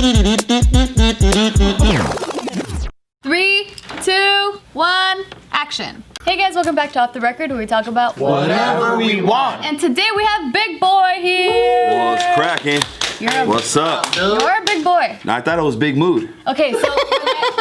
3, 2, 1, action. Hey guys, welcome back to Off the Record, where we talk about whatever we want. And today we have Big Boy here. What's cracking? What's up? You're a big boy. I thought it was Big Mood. Okay, so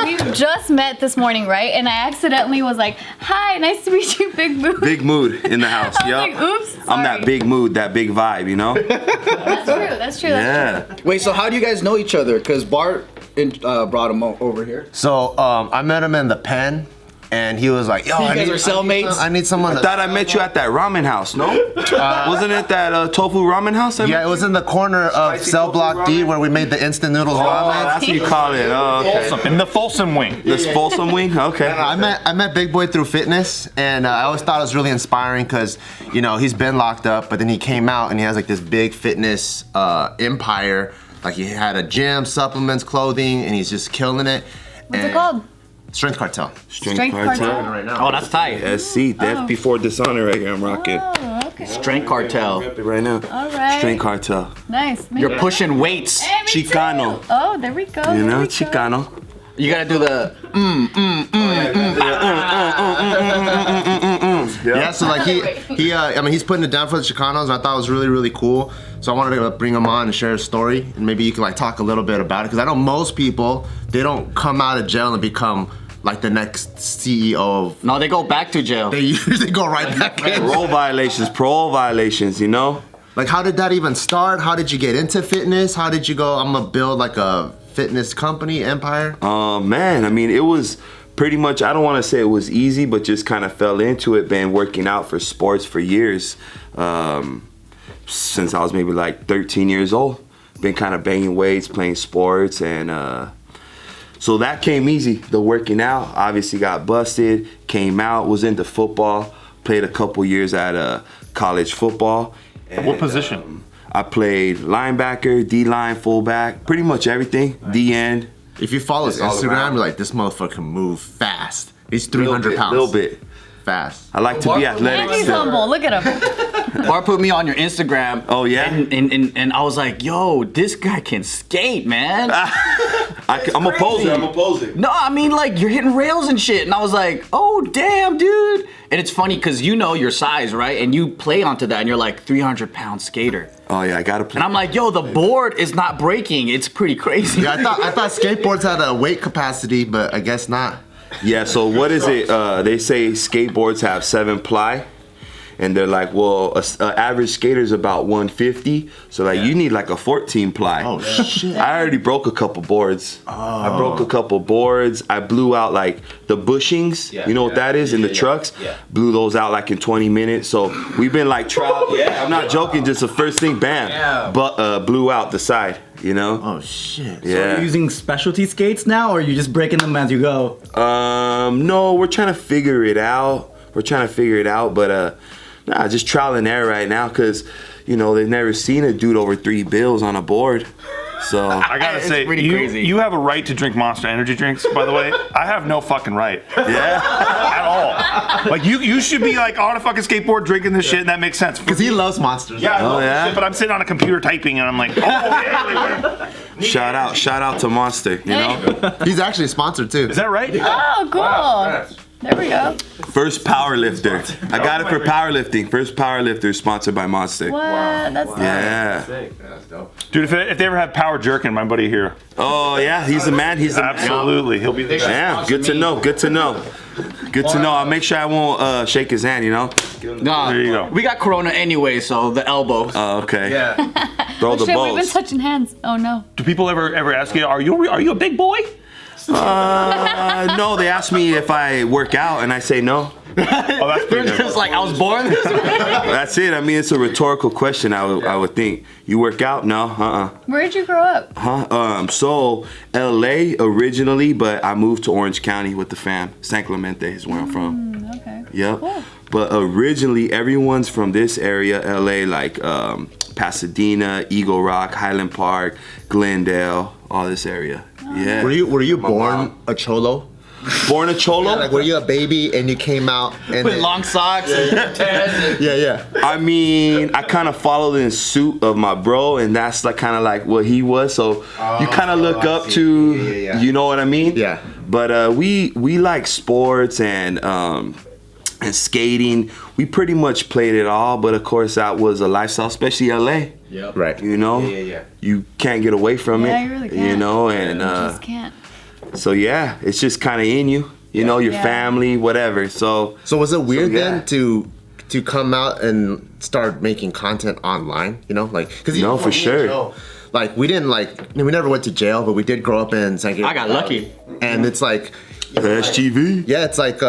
we just met this morning, right? And I accidentally was like, "Hi, nice to meet you, Big Mood." Big Mood in the house. I was like, "Oops, sorry." I'm that big mood, that big vibe, you know? That's true. Yeah. Wait, so how do you guys know each other? Because Bart brought him over here. So I met him in the pen, and he was like, "Yo, you guys are cellmates." I need someone." I thought I met you at that ramen house, no? Wasn't it that tofu ramen house? Yeah, it was in the corner of Cell Block D where we made the instant noodles ramen. That's what you call it. Oh, okay. In the Folsom wing. This Folsom wing? Okay. I met Big Boy through fitness, and I always thought it was really inspiring because, you know, he's been locked up, but then he came out and he has like this big fitness empire. Like he had a gym, supplements, clothing, and he's just killing it. What's it called? Strength Cartel. Strength Cartel. Right now. Oh, that's tight. SC, Death Before Dishonor right here. I'm rocking. Oh, okay. Strength Cartel. Right now. All right. Strength Cartel. Nice. You're pushing weights. Hey, me Chicano. too. Oh, there we go. You know, there we go. Chicano. You gotta do the Yeah, so like I mean, he's putting it down for the Chicanos, and I thought it was really, really cool. So I wanted to bring him on and share his story, and maybe you can like talk a little bit about it, because I know most people, they don't come out of jail and become like the next CEO of. No, they go back to jail. They usually go right back in. Parole violations, you know? Like, how did that even start? How did you get into fitness? How did you go, I'm gonna build like a fitness company, empire? Man, I mean, it was pretty much, I don't want to say it was easy, but just kind of fell into it, been working out for sports for years. Since I was maybe like 13 years old. Been kind of banging weights, playing sports, and so that came easy. The working out, obviously got busted, came out, was into football, played a couple years at college football. And, What position? I played linebacker, D-line, fullback, pretty much everything, D-end. If you follow his all Instagram, around. you're like, this motherfucker can move fast. He's 300 pounds. Little bit. Fast. I like to be athletic And he's still. humble. Look at him. Bart put me on your Instagram. Oh, yeah? And I was like, yo, this guy can skate, man. I'm opposing. No, I mean, like, you're hitting rails and shit. And I was like, oh, damn, dude. And it's funny because you know your size, right? And you play onto that, and you're like 300-pound skater. Oh, yeah, I got to play. And I'm like, yo, the board is not breaking. It's pretty crazy. Yeah, I thought skateboards had a weight capacity, but I guess not. Yeah, so what is it? They say skateboards have 7 ply. And they're like, well, a average skater's about 150. So like, you need like a 14 ply. Oh, shit. I already broke a couple boards. I broke a couple boards. I blew out like the bushings. You know what that is in the trucks? Blew those out like in 20 minutes. So we've been like trial. Yeah, I'm not joking. Just the first thing, bam. But blew out the side. You know? Oh shit. Yeah. So are you using specialty skates now, or are you just breaking them as you go? No, we're trying to figure it out. But nah, just trial and error right now, because you know they've never seen a dude over 3 bills on a board. So I gotta say, pretty crazy. you have a right to drink Monster Energy drinks, by the way. I have no fucking right. yeah. At all. Like, you should be like on a fucking skateboard drinking this shit, and that makes sense. Because he loves monsters. Yeah, I love this yeah? shit, but I'm sitting on a computer typing, and I'm like, oh, yeah. Shout out to Monster. You know, He's actually sponsored too. Is that right? Oh, cool. There we go. first power lifter. I got it for powerlifting. First power lifter sponsored by Monster. What? That's Yeah. Dude, if they ever have power jerking, my buddy here. Oh yeah, he's the man. He's the man. Absolutely. He'll be there. Yeah, good to know. I'll make sure I won't shake his hand, you know? Nah, There you go. we got Corona anyway, so the elbow. Oh, okay. Yeah. Throw the Shit, we've been balls. touching hands. Oh no. Do people ever ask you, are you a big boy? No, they ask me if I work out, and I say no. Oh, that's They're pretty just like, I was born this way. That's it. I mean, it's a rhetorical question. I would think. You work out? No. Where'd you grow up? So L.A. originally, but I moved to Orange County with the fam. San Clemente is where I'm from. Okay. Yep. Cool. But originally, everyone's from this area, L.A., like Pasadena, Eagle Rock, Highland Park, Glendale, all this area. Yeah. Were you born a cholo? Born a cholo? Like, were you a baby and you came out and With long socks and tats. Yeah. I mean, I kind of followed in suit of my bro, and that's like kind of like what he was. So you kind of look up to, you know what I mean? Yeah. But we like sports and skating. We pretty much played it all, but of course that was a lifestyle, especially LA. Yep. Right. You know, you can't get away from it. Yeah, you really can't. You know, and You just can't. so yeah, it's just kind of in you. You know, your family, whatever. So was it weird yeah. then to come out and start making content online? You know, like because No, for sure. Like we didn't we never went to jail, but we did grow up in San Gabriel. I got lucky. And it's like. STV. Yeah, it's like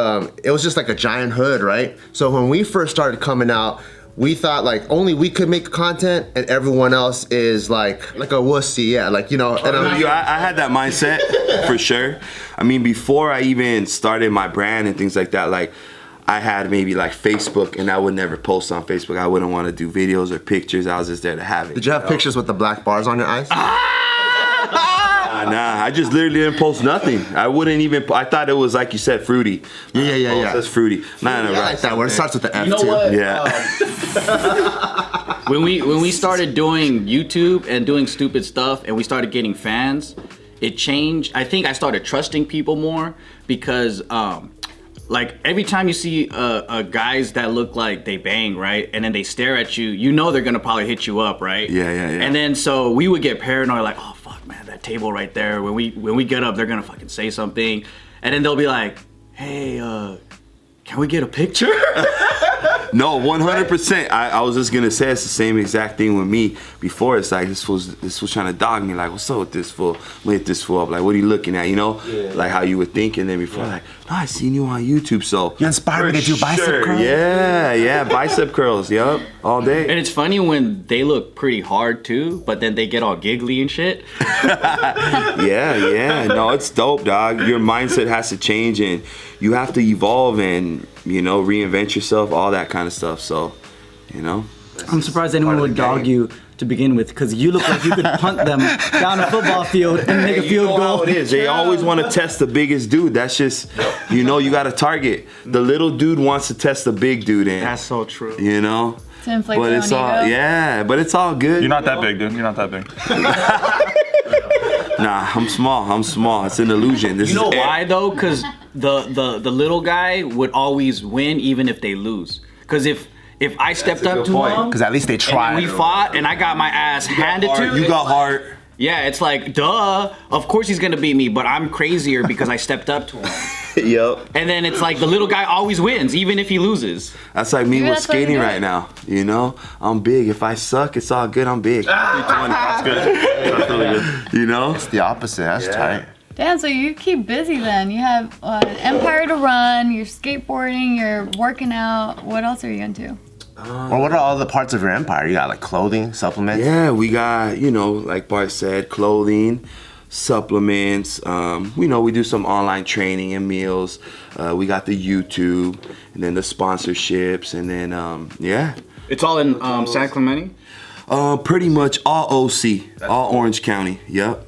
it was just like a giant hood, right? So when we first started coming out, we thought like only we could make content and everyone else is like a wussy, yeah, like, you know. And I had that mindset for sure. I mean, before I even started my brand and things like that, like I had maybe like Facebook, and I would never post on Facebook. I wouldn't want to do videos or pictures. I was just there to have it. Did you have pictures with the black bars on your eyes? Nah, I just literally didn't post nothing. I wouldn't even. I thought it was like you said, fruity. Yeah. That's fruity. Not in a I like that word. It starts with the F You know too. what? Yeah. When we started doing YouTube and doing stupid stuff and we started getting fans, it changed. I think I started trusting people more because like every time you see guys that look like they bang, right, and then they stare at you, you know they're gonna probably hit you up, right? Yeah. And then so we would get paranoid, like, oh fuck, man, that table right there. When we get up, they're gonna fucking say something, and then they'll be like, hey, can we get a picture? No, 100%. I was just gonna say it's the same exact thing with me before. It's like this was trying to dog me. Like, what's up with this fool? I'm gonna hit this fool up. Like, what are you looking at? You know, like how you would think. And then before, like, no, I seen you on YouTube, so You inspired me to do bicep curls? Yeah, bicep curls. Yup, all day. And it's funny when they look pretty hard too, but then they get all giggly and shit. Yeah. No, it's dope, dog. Your mindset has to change, and you have to evolve and, you know, reinvent yourself, all that kind of stuff. So, you know. I'm surprised anyone would dog you to begin with, because you look like you could punt them down a football field and make a field You know goal. how it is. They always want to test the biggest dude. That's just, you know, you got to target. The little dude wants to test the big dude in. That's so true. You know? To inflate But your it's own all, ego. yeah, but it's all good. You're not that big, dude. You're not that big. Nah, I'm small. It's an illusion. This You know is why though? Because the little guy would always win even if they lose. Because if I stepped up to him, Because at least they and tried. we fought and I got my ass handed to You got heart. yeah, it's like, duh, of course he's gonna beat me, but I'm crazier because I stepped up to him. Yup. And then it's like the little guy always wins, even if he loses. That's like me Maybe with that's why you skating do it. right now. You know, I'm big. If I suck, it's all good. I'm big. That's good. That's really good. You know? The opposite. That's tight. Damn, so you keep busy then. You have an empire to run, you're skateboarding, you're working out. What else are you into? Or what are all the parts of your empire? You got like clothing, supplements? Yeah, we got, you know, like Bart said, clothing, supplements. You know, we do some online training and meals. We got the YouTube, and then the sponsorships, and then yeah. It's all in San Clemente? Pretty much all OC, all Orange County. Yep.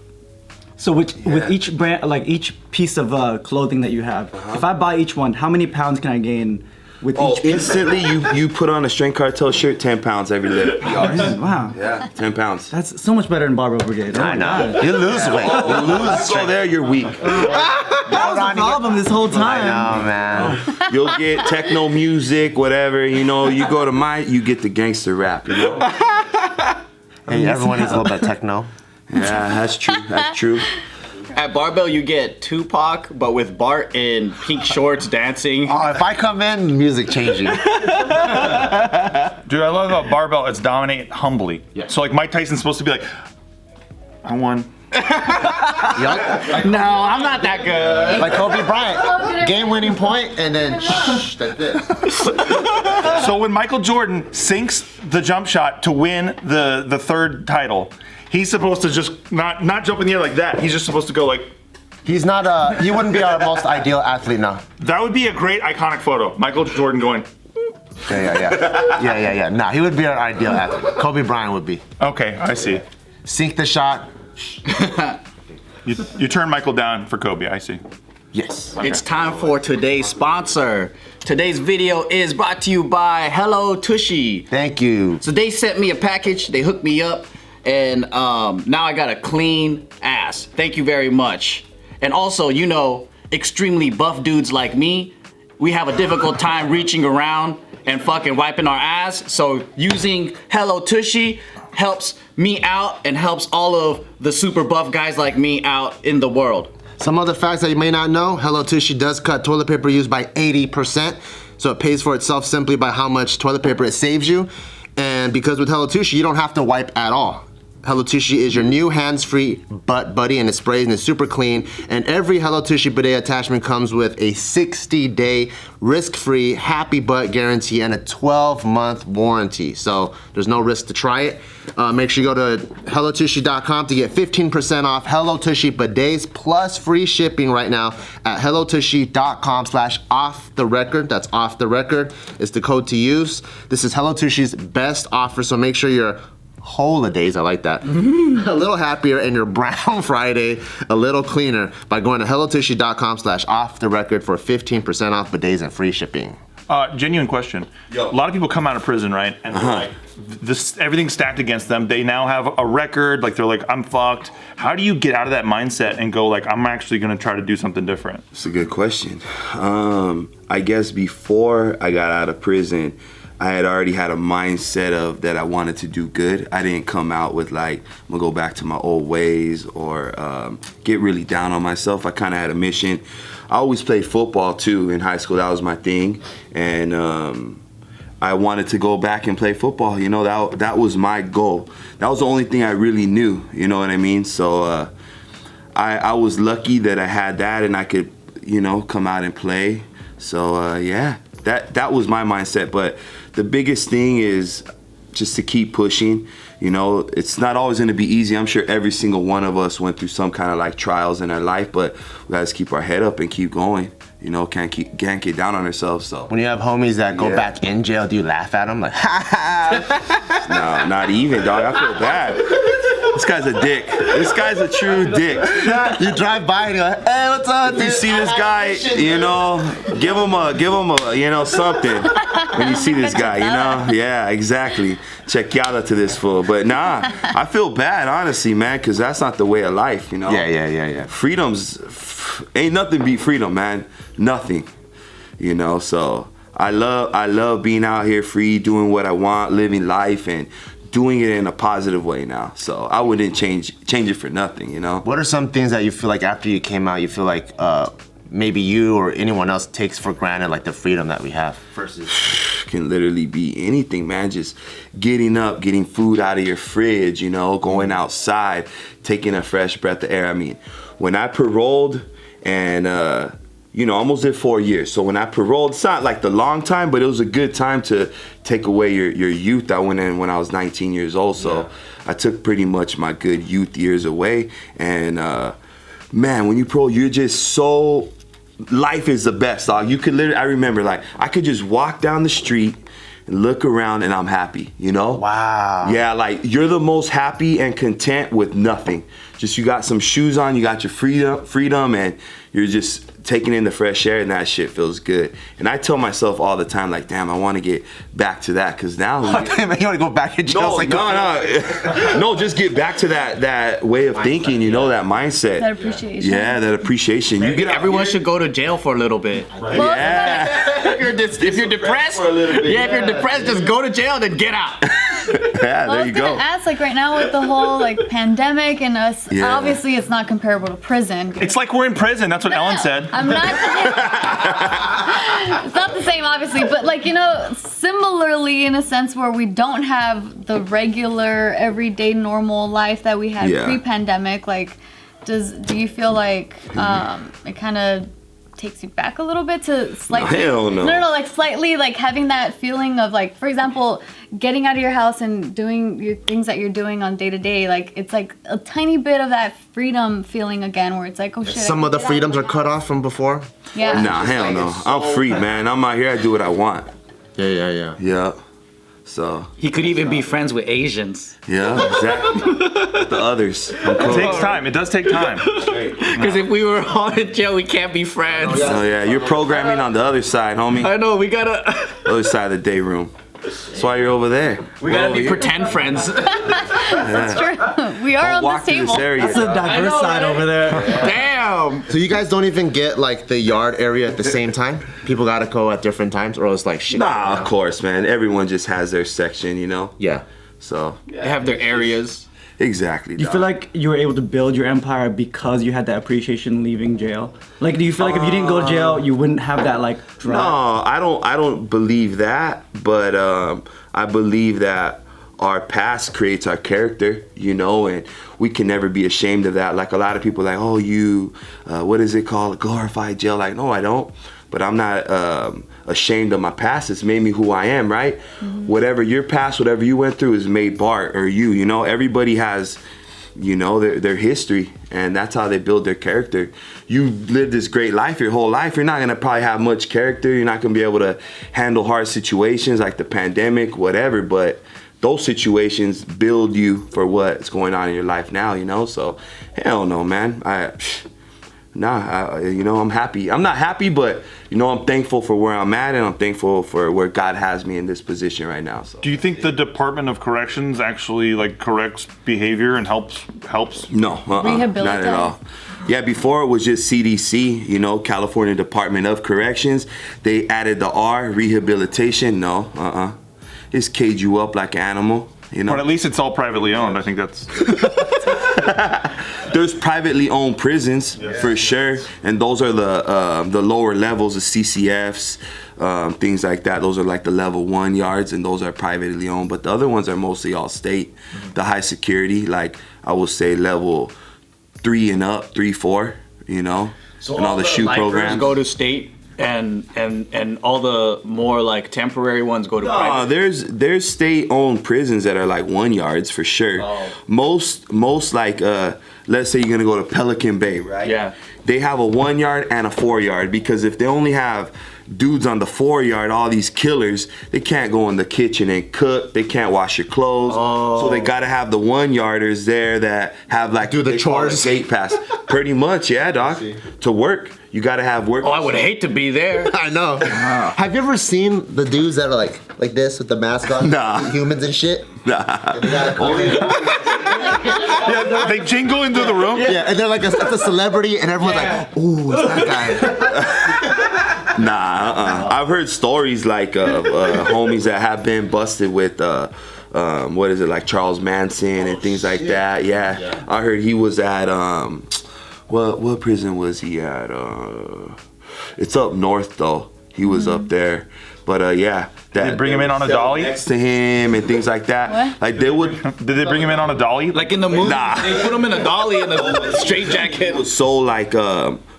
So with each brand, like each piece of clothing that you have, if I buy each one, how many pounds can I gain with each piece? Instantly, you put on a Strength Cartel shirt, 10 pounds every lift. Wow. Yeah, 10 pounds. That's so much better than Barbell Brigade. Oh I my know. God. You lose weight. You lose Go there, you're weak. That was the problem this whole time. Oh man. You'll get techno music, whatever. You know, you go to you get the gangster rap. You know. Hey, everyone needs a little bit of techno. Yeah, that's true. That's true. At Barbell, you get Tupac, but with Bart in pink shorts dancing. Oh, if I come in, music changing. Dude, I love about Barbell. It's dominate humbly. Yeah. So like Mike Tyson's supposed to be like, I won. Yup. No, I'm not that good. Like Kobe Bryant, game-winning point, and then shh, that's it. So when Michael Jordan sinks the jump shot to win the third title, he's supposed to just not jump in the air like that. He's just supposed to go like. He's not he wouldn't be our most ideal athlete now. That would be a great iconic photo. Michael Jordan going. Yeah. Nah, he would be our ideal athlete. Kobe Bryant would be. Okay, I see. Sink the shot. You turn Michael down for Kobe. I see. Yes. It's time for today's sponsor. Today's video is brought to you by Hello Tushy. Thank you. So they sent me a package, they hooked me up, and now I got a clean ass. Thank you very much. And also, you know, extremely buff dudes like me, we have a difficult time reaching around and fucking wiping our ass. So using Hello Tushy helps me out and helps all of the super buff guys like me out in the world. Some other facts that you may not know, Hello Tushy does cut toilet paper use by 80%, so it pays for itself simply by how much toilet paper it saves you. And because with Hello Tushy, you don't have to wipe at all. Hello Tushy is your new hands-free butt buddy, and it sprays and it's super clean. And every Hello Tushy bidet attachment comes with a 60-day risk-free happy butt guarantee and a 12-month warranty. So there's no risk to try it. Make sure you go to HelloTushy.com to get 15% off Hello Tushy bidets plus free shipping right now at HelloTushy.com/off-the-record. That's off the record. It's the code to use. This is Hello Tushy's best offer, so make sure you're holidays, I like that, a little happier, and your Brown Friday a little cleaner by going to HelloTushy.com/off-the-record for 15% off bidets and free shipping. Genuine question. A lot of people come out of prison, right? And they're like, this, everything's stacked against them. They now have a record. Like, they're like, I'm fucked. How do you get out of that mindset and go like, I'm actually gonna try to do something different? It's a good question. I guess before I got out of prison, I had already had a mindset of that I wanted to do good. I didn't come out with like, I'm gonna go back to my old ways or get really down on myself. I kind of had a mission. I always played football too in high school. That was my thing. And I wanted to go back and play football. You know, that was my goal. That was the only thing I really knew, you know what I mean? So I was lucky that I had that and I could, you know, come out and play. So yeah, that was my mindset. But the biggest thing is just to keep pushing. You know, it's not always gonna be easy. I'm sure every single one of us went through some kind of like trials in our life, but we gotta just keep our head up and keep going. You know, can't get down on ourselves. So when you have homies that go back in jail, do you laugh at them like, ha ha? No, not even, dog. I feel bad. This guy's a dick. This guy's a true dick. You drive by and you're like, hey, what's up, dude? If you see this guy, you know, give him a, you know, something. When you see this guy, you know, yeah, exactly. Chequeada to this fool. But nah, I feel bad, honestly, man, because that's not the way of life, you know. Yeah. Ain't nothing beat freedom, man. Nothing, you know. So I love being out here free, doing what I want, living life, and doing it in a positive way now. So I wouldn't change it for nothing, you know. What are some things that you feel like after you came out, you feel like maybe you or anyone else takes for granted, like the freedom that we have versus? Can literally be anything, man. Just getting up, getting food out of your fridge, you know, going outside, taking a fresh breath of air. I mean, when I paroled and you know, almost did 4 years. So when I paroled, it's not like the long time, but it was a good time to take away your youth. I went in when I was 19 years old, so I took pretty much my good youth years away. And man, when you parole, you're just so, life is the best, dog. You could literally, I remember, like, I could just walk down the street and look around and I'm happy, you know? Wow. Yeah, like, you're the most happy and content with nothing. Just, you got some shoes on, you got your freedom, and you're just taking in the fresh air, and that shit feels good. And I tell myself all the time, like, damn, I want to get back to that, because now... Oh, damn, you want to go back in jail? No, just get back to that way of thinking, you know, that mindset. That appreciation. Yeah, that appreciation. You get Everyone should go to jail for a little bit. Right. Yeah. If you're depressed, if you're depressed, just go to jail, then get out. Yeah, there you go. I was gonna ask, like, right now with the whole like pandemic and us, obviously it's not comparable to prison. It's like we're in prison. That's what Ellen said. I'm not. It's not the same, obviously, but like, you know, similarly in a sense where we don't have the regular, everyday, normal life that we had pre-pandemic. Like, do you feel like it kind of takes you back a little bit to slightly? Hell no. No, like slightly, like having that feeling of like, for example, getting out of your house and doing your things that you're doing on day to day. Like, it's like a tiny bit of that freedom feeling again, where it's like, oh shit. Some of the freedoms are cut off from before. Yeah. Nah, hell no. I'm free, man. I'm out here. I do what I want. Yeah. Yeah. So He could even be friends with Asians. yeah, exactly. The others. It takes time. It does take time. Because if we were all in jail, we can't be friends. Oh yeah, you're programming on the other side, homie. I know, we gotta Other side of the day room. That's why you're over there. we gotta be pretend friends. That's true. We are on Walk this through table. this area. That's a dog. diverse side over there. Damn. So you guys don't even get like the yard area at the same time? People gotta go at different times, or it's like shit. Nah, of course, man. Everyone just has their section, you know. Yeah. So They have their areas. exactly. You dog. feel like you were able to build your empire because you had that appreciation leaving jail? Like, do you feel like if you didn't go to jail, you wouldn't have that like drive? No, I don't believe that, but I believe that our past creates our character, you know, and we can never be ashamed of that. Like a lot of people are like, oh, you, what is it called? Glorified jail. Like, no, I don't. But I'm not ashamed of my past. It's made me who I am, right? Mm-hmm. Whatever your past, whatever you went through has made Bart or you know, everybody has, you know, their history, and that's how they build their character. You live this great life your whole life, you're not gonna probably have much character. You're not gonna be able to handle hard situations like the pandemic, whatever, but those situations build you for what's going on in your life now, you know? So, hell no, man. You know, I'm happy. I'm not happy, but, you know, I'm thankful for where I'm at, and I'm thankful for where God has me in this position right now. So. Do you think the Department of Corrections actually like corrects behavior and helps? No, Rehabilitate. not at all. Yeah, before it was just CDC, you know, California Department of Corrections. They added the R, rehabilitation. No, It's cage you up like an animal, you know. But at least it's all privately owned. I think that's. There's privately owned prisons for sure, and those are the lower levels, the CCFs, things like that. Those are like the level 1 yards, and those are privately owned. But the other ones are mostly all state. The high security, like I would say, level 3 and up, 3, 4, you know, So and all the shoe programs go to state, and all the more like temporary ones go to private. There's state-owned prisons that are like 1 yards for sure. Oh. Most like let's say you're gonna go to Pelican Bay, right? Yeah. They have a 1 yard and a 4 yard, because if they only have dudes on the 4 yard, all these killers, they can't go in the kitchen and cook. They can't wash your clothes. So they gotta have the 1 yarders there that have like Do the chores. gate pass. Pretty much, yeah, doc. To work, you gotta have work. Oh, I would hate to be there. I know. Have you ever seen the dudes that are like this with the mask on? Nah. Humans and shit? Nah. They gotta come in. Yeah, they jingle into the room. Yeah, and they're like it's a celebrity, and everyone's like, ooh, it's that guy. Nah, I've heard stories like homies that have been busted with what is it, like Charles Manson and things like that. Yeah, I heard he was at what prison was he at? It's up north though. He was up there, but yeah. Did they bring him in on a dolly? Next to him and things like that. What? Like they would. Did they bring him in on a dolly? Like in the movie, Nah. they put him in a dolly in a straight jacket. So like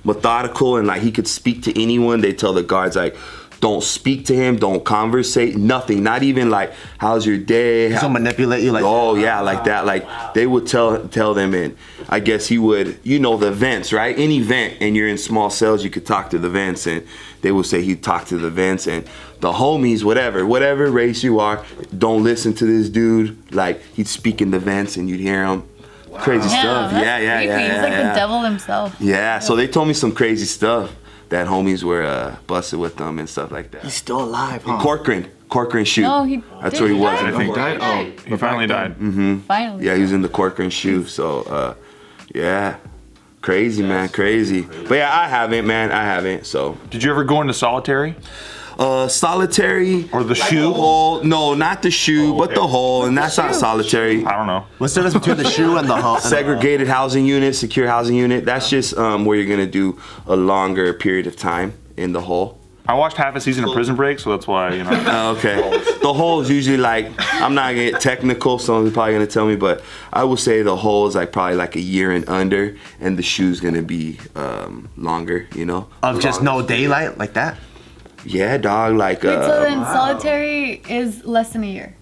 methodical, and like he could speak to anyone. They tell the guards like, don't speak to him, don't conversate, nothing. Not even like, how's your day? So manipulate you like. Oh yeah, like that. Like they would tell them, and I guess he would, you know, the vents, right? Any vent, and you're in small cells, you could talk to the vents, and they would say he'd talk to the vents, and the homies, whatever race you are, don't listen to this dude. Like he'd speak in the vents, and you'd hear him. Wow. Crazy stuff. That's Yeah. creepy. He's like the devil himself. Yeah. So they told me some crazy stuff that homies were busted with them and stuff like that. He's still alive, huh? Corcoran shoe. No, he That's did where he he was. die? I think. Died? Oh, He finally died. Finally. Yeah, he was in the Corcoran shoe. So, yeah, crazy man, crazy. But yeah, I haven't. So, Did you ever go into solitary? solitary Or the like shoe? hole? No, not the shoe, but the hole, and that's not solitary. I don't know. what's the difference between the shoe and the hole? Segregated housing unit, secure housing unit. That's just where you're gonna do a longer period of time in the hole. I watched half a season of Prison Break, so that's why, you know. Okay. The hole is usually like, I'm not gonna get technical, someone's probably gonna tell me, but I would say the hole is like probably like a year and under, and the shoe's gonna be longer, you know? Of just no daylight like that? Yeah, dog, like Wait, so then solitary is less than a year?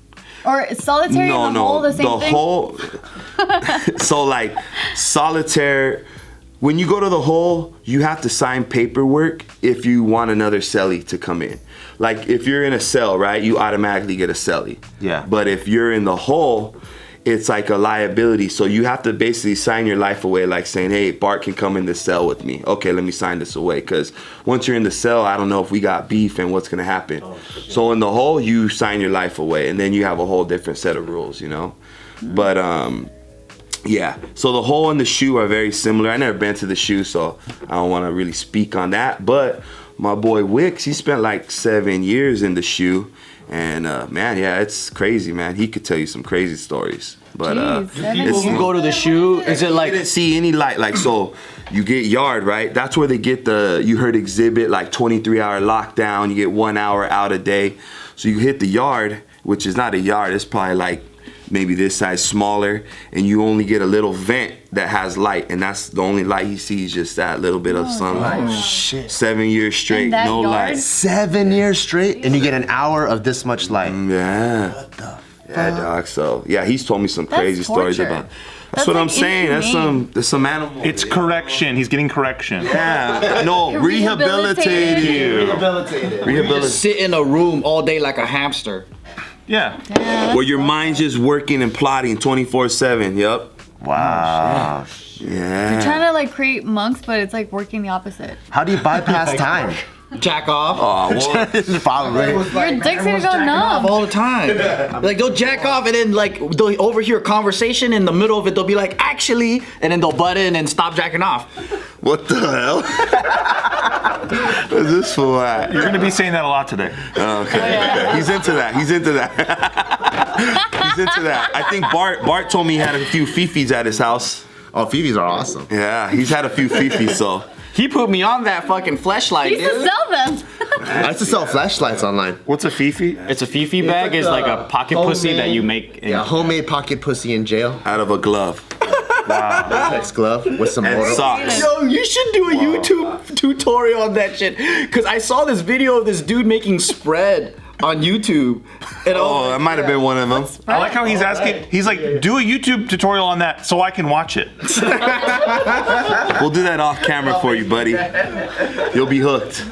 Or is solitary and the hole the same thing? hole, so like solitaire, when you go to the hole, you have to sign paperwork if you want another celly to come in. Like if you're in a cell, right, you automatically get a celly. Yeah. But if you're in the hole, it's like a liability. So you have to basically sign your life away, like saying, hey, Bart can come in the cell with me. Okay, let me sign this away. Because once you're in the cell, I don't know if we got beef and what's going to happen. So in the hole, you sign your life away. And then you have a whole different set of rules, you know? But, yeah. So the hole and the shoe are very similar. I never been to the shoe, so I don't want to really speak on that. But my boy Wicks, he spent like 7 years in the shoe. And man, yeah, it's crazy, man. He could tell you some crazy stories. But people who go to the shoe, is it like didn't see any light? Like, so you get yard, right? That's where they get the, you heard exhibit, like 23-hour lockdown. You get 1 hour out a day. So you hit the yard, which is not a yard. It's probably like maybe this size smaller, and you only get a little vent that has light, and that's the only light he sees, just that little bit of sunlight. Oh, shit. 7 years straight, no light. 7 years straight, and you get an hour of this much light. Yeah. What the fuck? Yeah, dog. So yeah, he's told me some crazy stories torture. about. That's what like I'm saying. That's some animal. It's correction. He's getting correction. Yeah. No, rehabilitated. Rehabilitated. sit in a room all day like a hamster? Yeah. Where your mind's just working and plotting 24/7. Yep. Wow. Yeah. Trying to like create monks, but it's like working the opposite. How do you bypass time? Jack off. Oh, well, Probably. Your dick's gonna go numb. All the time. Like they'll jack off and then like they'll overhear a conversation in the middle of it. They'll be like, actually, and then they'll butt in and stop jacking off. what the hell? What's this for? You're gonna be saying that a lot today. Okay. He's into that. He's into that. He's into that. I think Bart told me he had a few fifis at his house. Oh, Phoebes are awesome. Yeah, he's had a few fifis, so. He put me on that fucking fleshlight. He used to sell them. I used to sell flashlights online. What's a fifi? It's a fifi bag. It's like a pocket pussy that you make. Yeah, homemade pocket pussy in jail. Out of a glove. Wow. Latex glove with some And mortar. socks. Yo, you should do a YouTube tutorial on that shit. Cause I saw this video of this dude making spread on YouTube. And Oh, that might have been one of them. I like how he's asking. He's like, do a YouTube tutorial on that so I can watch it. We'll do that off camera for you, buddy. You'll be hooked.